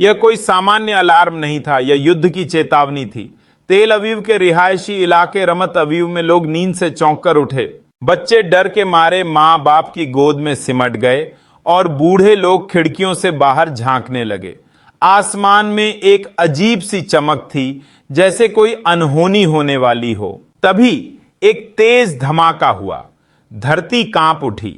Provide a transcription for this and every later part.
यह कोई सामान्य अलार्म नहीं था, यह युद्ध की चेतावनी थी। तेल अवीव के रिहायशी इलाके रमत अवीव में लोग नींद से चौंक कर उठे। बच्चे डर के मारे माँ बाप की गोद में सिमट गए और बूढ़े लोग खिड़कियों से बाहर झांकने लगे। आसमान में एक अजीब सी चमक थी, जैसे कोई अनहोनी होने वाली हो। तभी एक तेज धमाका हुआ, धरती कांप उठी।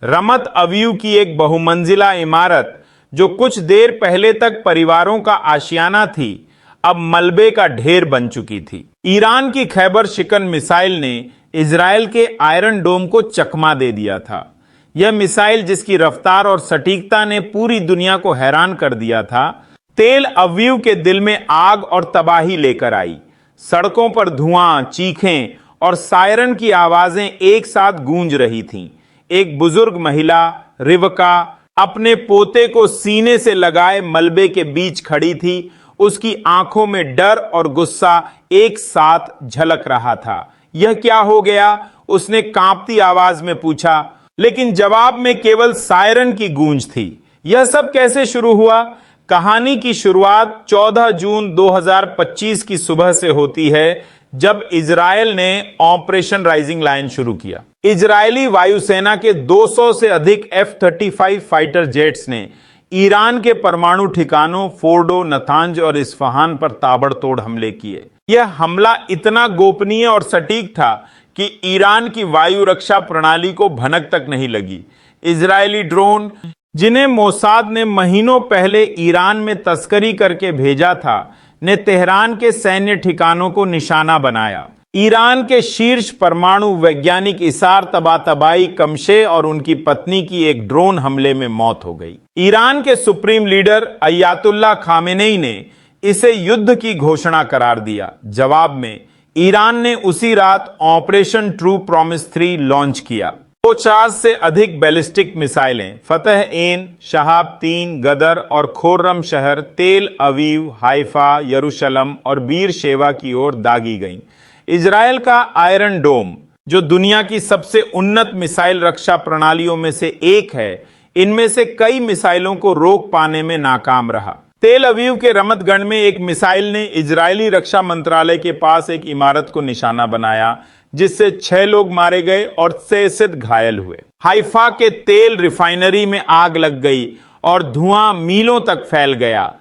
रमत अवीव की एक बहुमंजिला इमारत, जो कुछ देर पहले तक परिवारों का आशियाना थी, अब मलबे का ढेर बन चुकी थी। ईरान की खैबर शिकन मिसाइल ने इजराइल के आयरन डोम को चकमा दे दिया था। यह मिसाइल, जिसकी रफ्तार और सटीकता ने पूरी दुनिया को हैरान कर दिया था, तेल अवीव के दिल में आग और तबाही लेकर आई। सड़कों पर धुआं, चीखें और सायरन की आवाजें एक साथ गूंज रही थीं। एक बुजुर्ग महिला, रिवका, अपने पोते को सीने से लगाए मलबे के बीच खड़ी थी। उसकी आंखों में डर और गुस्सा एक साथ झलक रहा था। यह क्या हो गया? उसने कांपती आवाज में पूछा, लेकिन जवाब में केवल सायरन की गूंज थी। यह सब कैसे शुरू हुआ? कहानी की शुरुआत 14 जून 2025 की सुबह से होती है, जब इजराइल ने ऑपरेशन राइजिंग लायन शुरू किया। इजरायली वायुसेना के 200 से अधिक F-35 फाइटर जेट्स ने ईरान के परमाणु ठिकानों फोर्डो, नतांज और इस्फहान पर ताबड़तोड़ हमले किए। यह हमला इतना गोपनीय और सटीक था कि ईरान की वायु रक्षा प्रणाली को भनक तक नहीं लगी। इजरायली ड्रोन, जिन्हें मोसाद ने महीनों पहले ईरान में तस्करी करके भेजा था, ने तेहरान के सैन्य ठिकानों को निशाना बनाया। ईरान के शीर्ष परमाणु वैज्ञानिक इसार तबातबाई कमशे और उनकी पत्नी की एक ड्रोन हमले में मौत हो गई। ईरान के सुप्रीम लीडर अयातुल्ला खामेनेई ने इसे युद्ध की घोषणा करार दिया। जवाब में ईरान ने उसी रात ऑपरेशन ट्रू प्रॉमिस 3 लॉन्च किया। 50 से अधिक बैलिस्टिक मिसाइलें फतह-एन, शहाब-3, गदर और खोर्रम शहर, तेल अवीव, हाइफा, यरूशलम और बीर शेवा की ओर दागी गईं। इजराइल का आयरन डोम, जो दुनिया की सबसे उन्नत मिसाइल रक्षा प्रणालियों में से एक है, इनमें से कई मिसाइलों को रोक पाने में नाकाम रहा। तेल अवीव के रमतगढ़ में एक मिसाइल ने इजरायली रक्षा मंत्रालय के पास एक इमारत को निशाना बनाया, जिससे 6 लोग मारे गए और 6 घायल हुए। हाइफा के तेल रिफाइनरी में आग लग गई और धुआं मीलों तक फैल गया।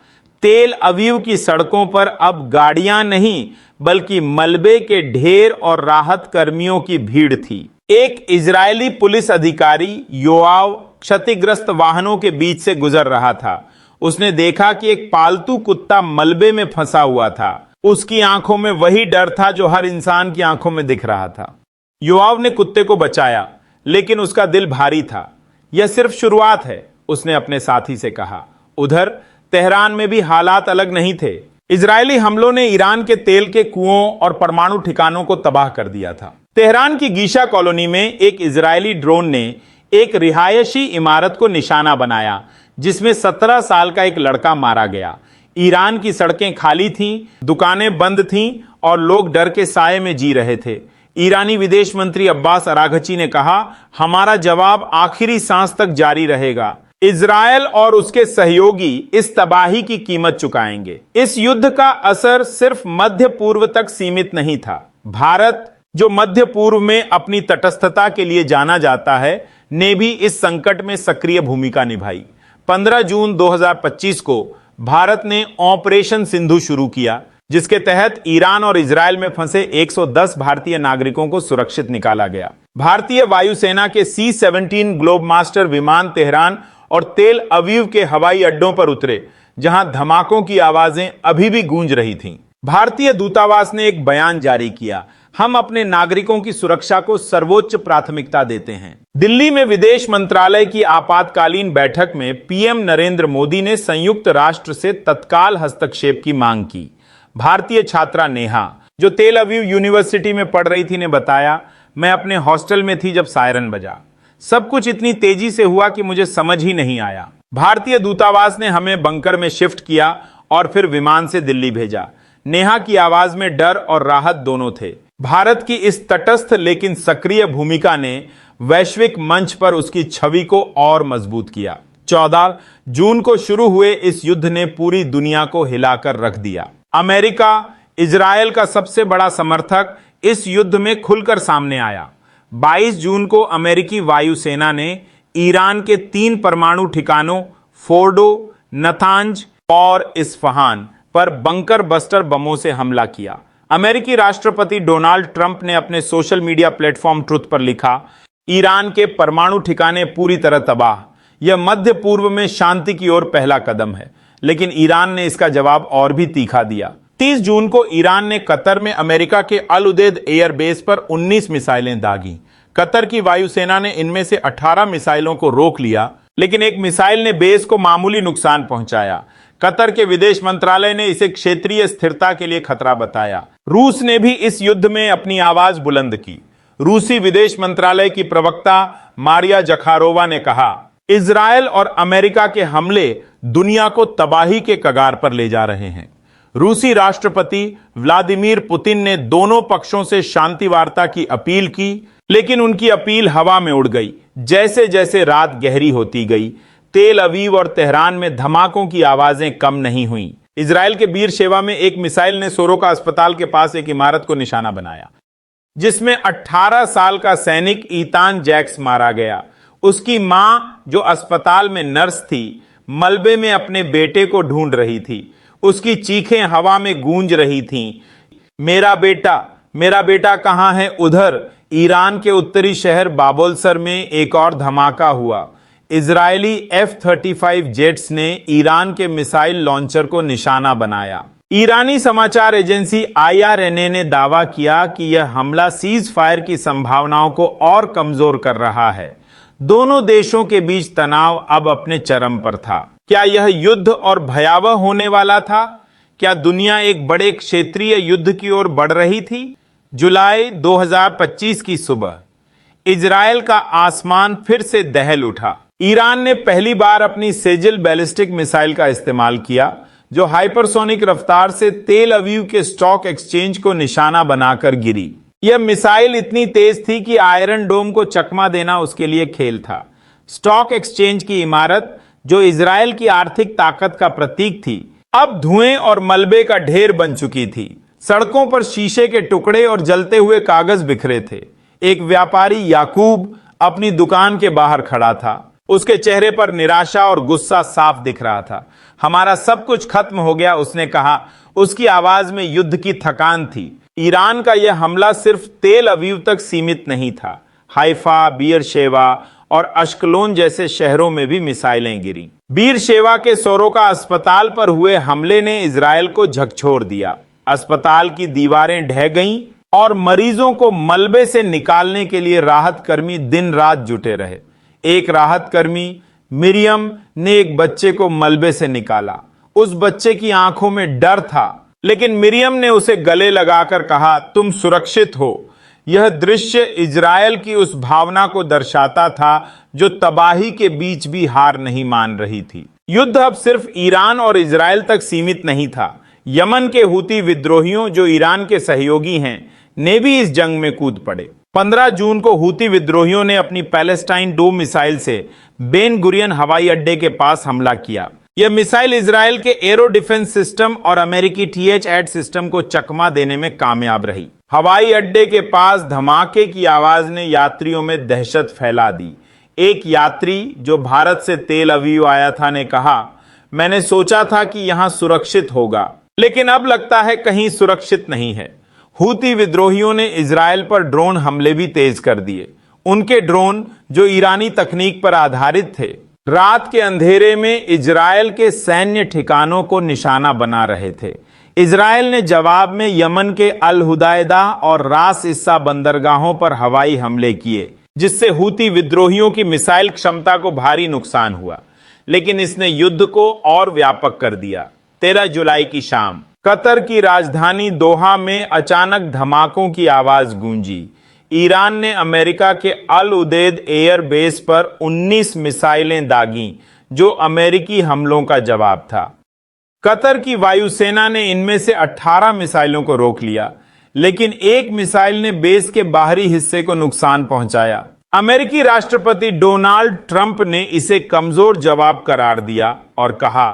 तेल अवीव की सड़कों पर अब गाड़ियां नहीं, बल्कि मलबे के ढेर और राहत कर्मियों की भीड़ थी। एक इजरायली पुलिस अधिकारी योआव क्षतिग्रस्त वाहनों के बीच से गुजर रहा था। उसने देखा कि एक पालतू कुत्ता मलबे में फंसा हुआ था। उसकी आंखों में वही डर था जो हर इंसान की आंखों में दिख रहा था। योआव ने कुत्ते को बचाया, लेकिन उसका दिल भारी था। यह सिर्फ शुरुआत है, उसने अपने साथी से कहा। उधर तेहरान में भी हालात अलग नहीं थे। इजरायली हमलों ने ईरान के तेल के कुओं और परमाणु ठिकानों को तबाह कर दिया था। तेहरान की गीशा कॉलोनी में एक इजरायली ड्रोन ने एक रिहायशी इमारत को निशाना बनाया, जिसमें 17 साल का एक लड़का मारा गया। ईरान की सड़कें खाली थीं, दुकानें बंद थीं और लोग डर के साए में जी रहे थे। ईरानी विदेश मंत्री अब्बास अराघची ने कहा, हमारा जवाब आखिरी सांस तक जारी रहेगा। इजरायल और उसके सहयोगी इस तबाही की कीमत चुकाएंगे। इस युद्ध का असर सिर्फ मध्य पूर्व तक सीमित नहीं था। भारत, जो मध्य पूर्व में अपनी तटस्थता के लिए जाना जाता है, ने भी इस संकट में सक्रिय भूमिका निभाई। 15 जून 2025 को भारत ने ऑपरेशन सिंधु शुरू किया, जिसके तहत ईरान और इजरायल में फंसे 110 भारतीय नागरिकों को सुरक्षित निकाला गया। भारतीय वायुसेना के C-17 ग्लोबमास्टर विमान तेहरान और तेल अवीव के हवाई अड्डों पर उतरे, जहां धमाकों की आवाजें अभी भी गूंज रही थीं। भारतीय दूतावास ने एक बयान जारी किया, हम अपने नागरिकों की सुरक्षा को सर्वोच्च प्राथमिकता देते हैं। दिल्ली में विदेश मंत्रालय की आपातकालीन बैठक में पीएम नरेंद्र मोदी ने संयुक्त राष्ट्र से तत्काल हस्तक्षेप की मांग की। भारतीय छात्रा नेहा, जो तेल अवीव यूनिवर्सिटी में पढ़ रही थी, ने बताया, मैं अपने हॉस्टल में थी जब सायरन बजा। सब कुछ इतनी तेजी से हुआ कि मुझे समझ ही नहीं आया। भारतीय दूतावास ने हमें बंकर में शिफ्ट किया और फिर विमान से दिल्ली भेजा। नेहा की आवाज में डर और राहत दोनों थे। भारत की इस तटस्थ लेकिन सक्रिय भूमिका ने वैश्विक मंच पर उसकी छवि को और मजबूत किया। 14 जून को शुरू हुए इस युद्ध ने पूरी दुनिया को हिलाकर रख दिया। अमेरिका, इजरायल का सबसे बड़ा समर्थक, इस युद्ध में खुलकर सामने आया। 22 जून को अमेरिकी वायुसेना ने ईरान के 3 परमाणु ठिकानों फोर्डो, नतांज और इस्फहान पर बंकर बस्टर बमों से हमला किया। अमेरिकी राष्ट्रपति डोनाल्ड ट्रंप ने अपने सोशल मीडिया प्लेटफॉर्म ट्रुथ पर लिखा, ईरान के परमाणु ठिकाने पूरी तरह तबाह। यह मध्य पूर्व में शांति की ओर पहला कदम है। लेकिन ईरान ने इसका जवाब और भी तीखा दिया। 30 जून को ईरान ने कतर में अमेरिका के अल उदेद एयरबेस पर 19 मिसाइलें दागी। कतर की वायुसेना ने इनमें से 18 मिसाइलों को रोक लिया, लेकिन एक मिसाइल ने बेस को मामूली नुकसान पहुंचाया। कतर के विदेश मंत्रालय ने इसे क्षेत्रीय स्थिरता के लिए खतरा बताया। रूस ने भी इस युद्ध में अपनी आवाज बुलंद की। रूसी विदेश मंत्रालय की प्रवक्ता मारिया जखारोवा ने कहा, इजरायल और अमेरिका के हमले दुनिया को तबाही के कगार पर ले जा रहे हैं। रूसी राष्ट्रपति व्लादिमीर पुतिन ने दोनों पक्षों से शांति वार्ता की अपील की, लेकिन उनकी अपील हवा में उड़ गई। जैसे जैसे रात गहरी होती गई, तेल अवीव और तेहरान में धमाकों की आवाजें कम नहीं हुईं। इजरायल के बीरशेवा में एक मिसाइल ने सोरोका अस्पताल के पास एक इमारत को निशाना बनाया, जिसमें 18 साल का सैनिक ईतान जैक्स मारा गया। उसकी मां, जो अस्पताल में नर्स थी, मलबे में अपने बेटे को ढूंढ रही थी। उसकी चीखें हवा में गूंज रही थीं, मेरा बेटा कहां है? उधर ईरान के उत्तरी शहर बाबोलसर में एक और धमाका हुआ। इजरायली F-35 जेट्स ने ईरान के मिसाइल लॉन्चर को निशाना बनाया। ईरानी समाचार एजेंसी IRNA ने दावा किया कि यह हमला सीज फायर की संभावनाओं को और कमजोर कर रहा है। दोनों देशों के बीच तनाव अब अपने चरम पर था। क्या यह युद्ध और भयावह होने वाला था? क्या दुनिया एक बड़े क्षेत्रीय युद्ध की ओर बढ़ रही थी? जुलाई 2025 की सुबह इजरायल का आसमान फिर से दहल उठा। ईरान ने पहली बार अपनी सेजिल बैलिस्टिक मिसाइल का इस्तेमाल किया, जो हाइपरसोनिक रफ्तार से तेल अवीव के स्टॉक एक्सचेंज को निशाना बनाकर गिरी। यह मिसाइल इतनी तेज थी कि आयरन डोम को चकमा देना उसके लिए खेल था। स्टॉक एक्सचेंज की इमारत, जो इजरायल की आर्थिक ताकत का प्रतीक थी, अब धुएं और मलबे का ढेर बन चुकी थी। सड़कों पर शीशे के टुकड़े और जलते हुए कागज बिखरे थे। एक व्यापारी याकूब अपनी दुकान के बाहर खड़ा था। उसके चेहरे पर निराशा और गुस्सा साफ दिख रहा था। हमारा सब कुछ खत्म हो गया, उसने कहा। उसकी आवाज में युद्ध की थकान थी। ईरान का यह हमला सिर्फ तेल अवीव तक सीमित नहीं था। हाइफा, बीरशेवा और अश्कलोन जैसे शहरों में भी मिसाइलें गिरी। बीरशेवा के सोरोका अस्पताल पर हुए हमले ने इजरायल को झकझोर दिया। अस्पताल की दीवारें ढह गईं और मरीजों को मलबे से निकालने के लिए राहत कर्मी दिन रात जुटे रहे। एक राहत कर्मी मिरियम ने एक बच्चे को मलबे से निकाला। उस बच्चे की आंखों में डर था, लेकिन मिरियम ने उसे गले लगाकर कहा, तुम सुरक्षित हो। यह दृश्य इजरायल की उस भावना को दर्शाता था जो तबाही के बीच भी हार नहीं मान रही थी। युद्ध अब सिर्फ ईरान और इजरायल तक सीमित नहीं था। यमन के हूती विद्रोहियों, जो ईरान के सहयोगी हैं, ने भी इस जंग में कूद पड़े। 15 जून को हूती विद्रोहियों ने अपनी पैलेस्टाइन 2 मिसाइल से बेन गुरियन हवाई अड्डे के पास हमला किया। यह मिसाइल इजरायल के एरो डिफेंस सिस्टम और अमेरिकी THAAD सिस्टम को चकमा देने में कामयाब रही। हवाई अड्डे के पास धमाके की आवाज ने यात्रियों में दहशत फैला दी। एक यात्री जो भारत से तेल अवीव आया था ने कहा, मैंने सोचा था कि यहां सुरक्षित होगा, लेकिन अब लगता है कहीं सुरक्षित नहीं है। हूती विद्रोहियों ने इजरायल पर ड्रोन हमले भी तेज कर दिए। उनके ड्रोन, जो ईरानी तकनीक पर आधारित थे, रात के अंधेरे में इजरायल के सैन्य ठिकानों को निशाना बना रहे थे। इजरायल ने जवाब में यमन के अल हुदैदा और रास इस्सा बंदरगाहों पर हवाई हमले किए, जिससे हूती विद्रोहियों की मिसाइल क्षमता को भारी नुकसान हुआ। लेकिन इसने युद्ध को और व्यापक कर दिया। 13 जुलाई की शाम कतर की राजधानी दोहा में अचानक धमाकों की आवाज गूंजी। ईरान ने अमेरिका के अल उदेद एयर बेस पर 19 मिसाइलें दागीं, जो अमेरिकी हमलों का जवाब था। कतर की वायुसेना ने इनमें से 18 मिसाइलों को रोक लिया, लेकिन एक मिसाइल ने बेस के बाहरी हिस्से को नुकसान पहुंचाया। अमेरिकी राष्ट्रपति डोनाल्ड ट्रंप ने इसे कमजोर जवाब करार दिया और कहा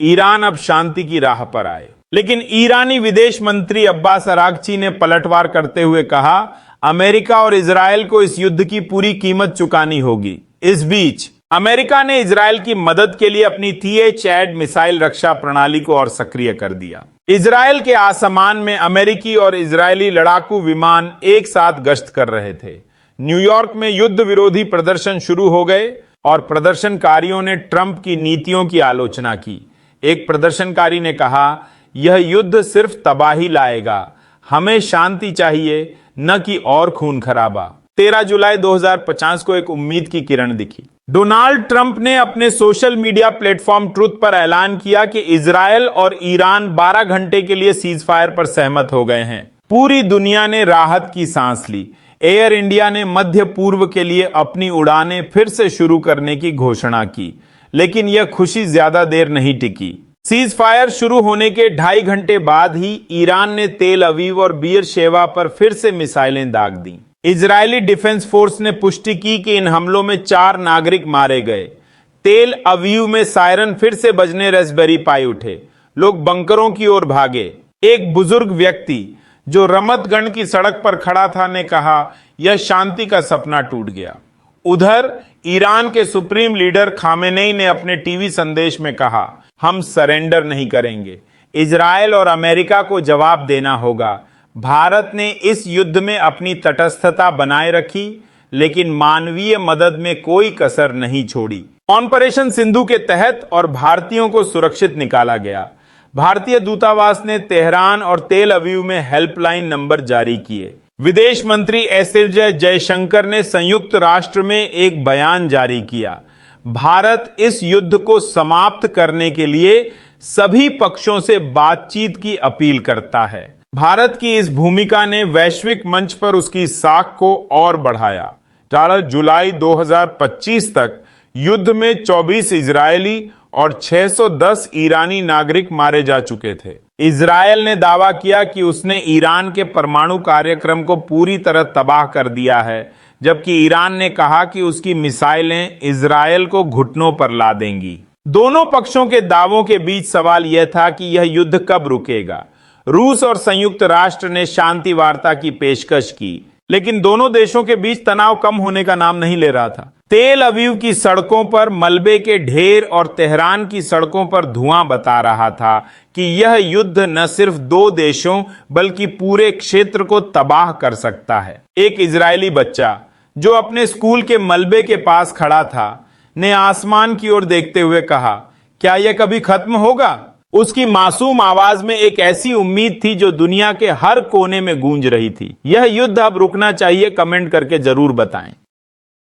ईरान अब शांति की राह पर आए। लेकिन ईरानी विदेश मंत्री अब्बास अरागची ने पलटवार करते हुए कहा अमेरिका और इजरायल को इस युद्ध की पूरी कीमत चुकानी होगी। इस बीच अमेरिका ने इजरायल की मदद के लिए अपनी THAAD मिसाइल रक्षा प्रणाली को और सक्रिय कर दिया। इजरायल के आसमान में अमेरिकी और इजरायली लड़ाकू विमान एक साथ गश्त कर रहे थे। न्यूयॉर्क में युद्ध विरोधी प्रदर्शन शुरू हो गए और प्रदर्शनकारियों ने ट्रंप की नीतियों की आलोचना की। एक प्रदर्शनकारी ने कहा यह युद्ध सिर्फ तबाही लाएगा, हमें शांति चाहिए न कि और खून खराबा। 13 जुलाई 2050 को एक उम्मीद की किरण दिखी। डोनाल्ड ट्रंप ने अपने सोशल मीडिया प्लेटफॉर्म ट्रुथ पर ऐलान किया कि इजरायल और ईरान 12 घंटे के लिए सीज फायर पर सहमत हो गए हैं। पूरी दुनिया ने राहत की सांस ली। एयर इंडिया ने मध्य पूर्व के लिए अपनी उड़ानें फिर से शुरू करने की घोषणा की, लेकिन यह खुशी ज्यादा देर नहीं टिकी। सीज फायर शुरू होने के 2.5 घंटे बाद ही ईरान ने तेल अवीव और बीर शेवा पर फिर से मिसाइलें दाग दी। इजरायली डिफेंस फोर्स ने पुष्टि की कि इन हमलों में 4 नागरिक मारे गए। तेल अवीव में सायरन फिर से बजने रास्पबेरी पाई उठे। लोग बंकरों की ओर भागे। एक बुजुर्ग व्यक्ति जो रमतगढ़ की सड़क पर खड़ा था ने कहा यह शांति का सपना टूट गया। उधर ईरान के सुप्रीम लीडर खामेनेई ने अपने टीवी संदेश में कहा हम सरेंडर नहीं करेंगे, इजरायल और अमेरिका को जवाब देना होगा। भारत ने इस युद्ध में अपनी तटस्थता बनाए रखी, लेकिन मानवीय मदद में कोई कसर नहीं छोड़ी। ऑपरेशन सिंधु के तहत और भारतीयों को सुरक्षित निकाला गया। भारतीय दूतावास ने तेहरान और तेल अवीव में हेल्पलाइन नंबर जारी किए। विदेश मंत्री एस जयशंकर ने संयुक्त राष्ट्र में एक बयान जारी किया। भारत इस युद्ध को समाप्त करने के लिए सभी पक्षों से बातचीत की अपील करता है। भारत की इस भूमिका ने वैश्विक मंच पर उसकी साख को और बढ़ाया। 18 जुलाई 2025 तक युद्ध में 24 इजरायली और 610 ईरानी नागरिक मारे जा चुके थे। इजरायल ने दावा किया कि उसने ईरान के परमाणु कार्यक्रम को पूरी तरह तबाह कर दिया है, जबकि ईरान ने कहा कि उसकी मिसाइलें इजरायल को घुटनों पर ला देंगी। दोनों पक्षों के दावों के बीच सवाल यह था कि यह युद्ध कब रुकेगा। रूस और संयुक्त राष्ट्र ने शांति वार्ता की पेशकश की, लेकिन दोनों देशों के बीच तनाव कम होने का नाम नहीं ले रहा था। तेल अवीव की सड़कों पर मलबे के ढेर और तेहरान की सड़कों पर धुआं बता रहा था कि यह युद्ध न सिर्फ 2 देशों बल्कि पूरे क्षेत्र को तबाह कर सकता है। एक इजरायली बच्चा जो अपने स्कूल के मलबे के पास खड़ा था ने आसमान की ओर देखते हुए कहा क्या यह कभी खत्म होगा। उसकी मासूम आवाज में एक ऐसी उम्मीद थी जो दुनिया के हर कोने में गूंज रही थी। यह युद्ध अब रुकना चाहिए, कमेंट करके जरूर बताएं।